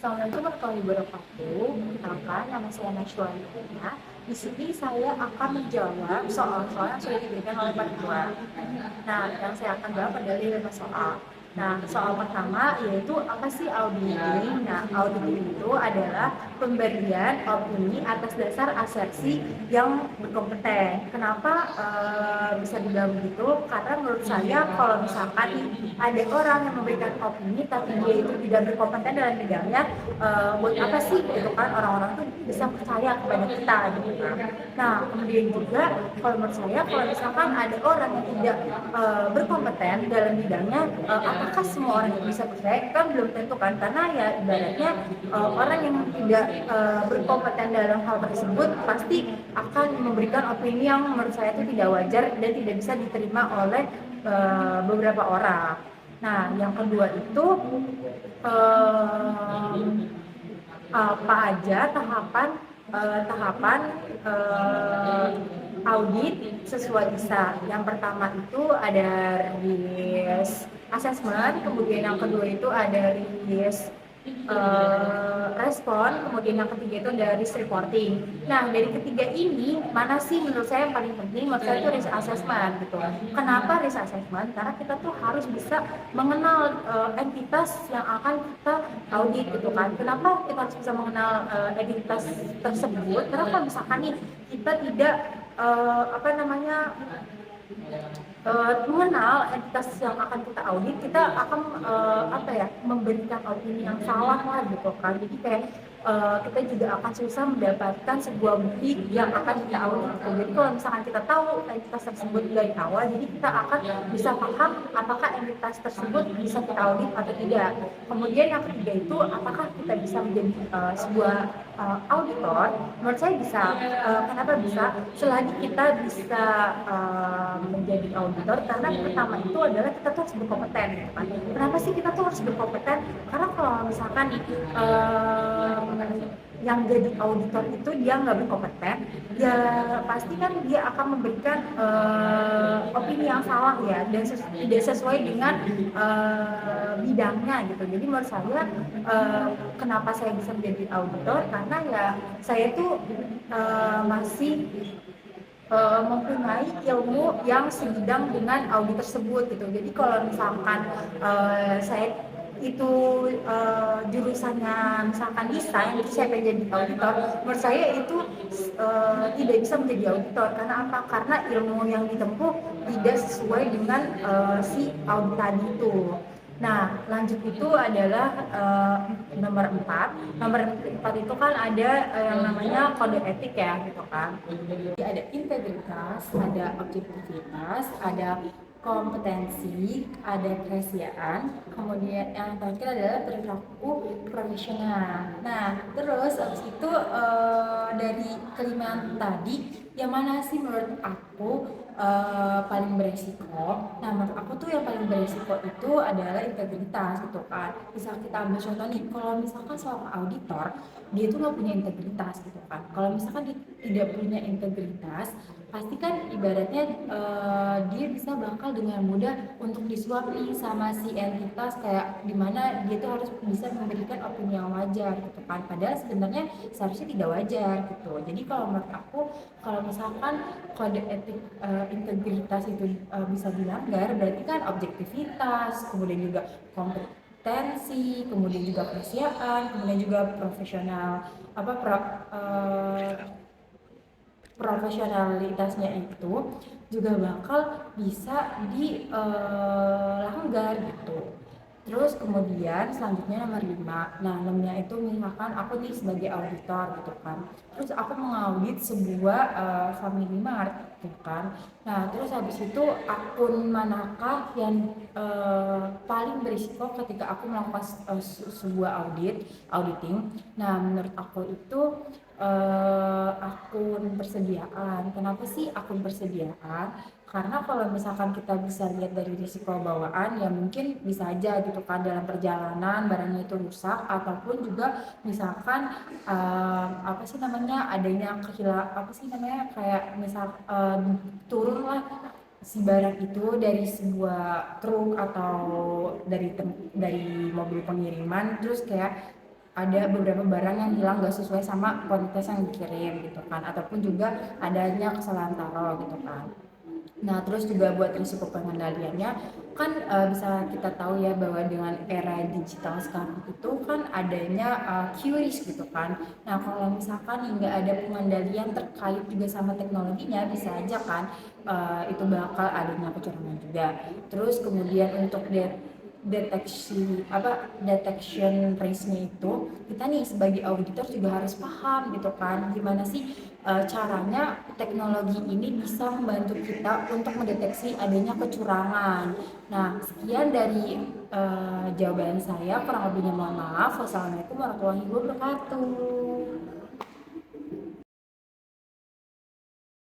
Assalamualaikum warahmatullahi wabarakatuh. Perkenalkan, nama saya Najwa Yuliana. Di sini saya akan menjawab soal-soal yang sudah diberikan oleh Pak Ridwan. Nah, yang saya akan jawab adalah 5 soal. Nah, soal pertama yaitu apa sih auditing? Nah, auditing itu adalah pemberian opini atas dasar asersi yang berkompeten. Kenapa bisa dibilang begitu? Karena menurut saya kalau misalkan ada orang yang memberikan opini tapi dia itu tidak berkompeten dalam bidangnya, buat apa sih gitu kan orang-orang tuh bisa percaya kepada kita gitu kan. Nah, kemudian juga kalau menurut saya kalau misalkan ada orang yang tidak berkompeten dalam bidangnya, apakah semua orang yang bisa percaya? Kan belum tentu kan, karena ya ibaratnya orang yang tidak berkompeten dalam hal tersebut pasti akan memberikan opini yang menurut saya itu tidak wajar dan tidak bisa diterima oleh beberapa orang. Nah, yang kedua itu apa aja tahapan audit sesuai ISA. Yang pertama itu ada risk assessment, kemudian yang kedua itu ada risk respon, kemudian yang ketiga itu ada risk reporting. Nah, dari ketiga ini mana sih menurut saya yang paling penting? Menurut saya itu risk assessment gitu. Kenapa risk assessment? Karena kita tuh harus bisa mengenal entitas yang akan kita audit gitu kan. Kenapa kita harus bisa mengenal entitas tersebut? Karena kalau misalkan nih kita tidak mengenal entitas yang akan kita audit, kita akan memberikan opini yang salah lah gitu kan. Jadi kayak kita juga akan susah mendapatkan sebuah bukti yang akan kita audit gitu. Jadi kalau misalkan kita tahu entitas tersebut dari awal, jadi kita akan bisa paham apakah entitas tersebut bisa kita audit atau tidak. Kemudian yang ketiga itu apakah kita bisa menjadi sebuah auditor. Menurut saya bisa. Kenapa bisa? Selagi kita bisa menjadi auditor, karena pertama itu adalah kita tuh harus berkompeten gitu kan. Kenapa sih kita tuh harus berkompeten? Karena kalau misalkan yang jadi auditor itu dia nggak berkompeten, ya pasti kan dia akan memberikan opini yang salah ya, dan tidak sesuai dengan bidangnya gitu. Jadi menurut saya kenapa saya bisa menjadi auditor, karena ya saya tuh masih mempunyai ilmu yang sebidang dengan audit tersebut gitu. Jadi kalau misalkan saya itu jurusannya misalkan desain, terus saya pengen jadi auditor, menurut saya itu tidak bisa menjadi auditor. Karena apa? Karena ilmu yang ditempuh tidak sesuai dengan si audit tadi itu. Nah, lanjut itu adalah nomor 4. Nomor 4 itu kan ada yang namanya kode etik ya, gitu kan. Jadi ada integritas, ada objektivitas, ada kompetensi, ada kerahasiaan, kemudian yang terakhir adalah perilaku profesional. Nah, terus abis itu dari kelima tadi, yang mana sih menurut aku paling beresiko? Nah, menurut aku tuh yang paling beresiko itu adalah integritas gitu kan. Misal kita ambil contoh nih, kalau misalkan seorang auditor, dia tuh nggak punya integritas gitu kan. Kalau misalkan dia tidak punya integritas, pasti kan ibaratnya dia bisa bakal dengan mudah untuk disuap nih sama si entitas, kayak dimana dia tuh harus bisa memberikan opini yang wajar gitu kan, padahal sebenarnya seharusnya tidak wajar gitu. Jadi kalau menurut aku, kalau misalkan kode etik integritas itu bisa dilanggar, berarti kan objektivitas, kemudian juga kompetensi, kemudian juga kerahasiaan, kemudian juga profesional profesionalitasnya itu juga bakal bisa dilanggar gitu. Terus kemudian selanjutnya nomor 5. Nah, nomornya itu misalkan aku nih sebagai auditor gitu kan. Terus aku mengaudit sebuah Family Mart gitu kan. Nah, terus habis itu akun manakah yang paling berisiko ketika aku melakukan sebuah auditing. Nah, menurut aku itu akun persediaan. Kenapa sih akun persediaan? Karena kalau misalkan kita bisa lihat dari risiko bawaan, ya mungkin bisa aja gitu kan dalam perjalanan barangnya itu rusak, ataupun juga misalkan adanya kayak misal turun lah si barang itu dari sebuah truk atau dari mobil pengiriman, terus kayak ada beberapa barang yang hilang gak sesuai sama kuantitas yang dikirim gitu kan, ataupun juga adanya kesalahan taruh gitu kan. Nah, terus juga buat risiko pengendaliannya kan bisa kita tahu ya bahwa dengan era digital sekarang itu kan adanya QRIS gitu kan. Nah, kalau misalkan hingga ada pengendalian terkait juga sama teknologinya, bisa aja kan itu bakal adanya kecurangan juga. Terus kemudian untuk detection risk-nya itu, kita nih sebagai auditor juga harus paham gitu kan gimana sih caranya teknologi ini bisa membantu kita untuk mendeteksi adanya kecurangan. Nah, sekian dari jawaban saya, kurang lebihnya mohon maaf. Wassalamualaikum warahmatullahi wabarakatuh.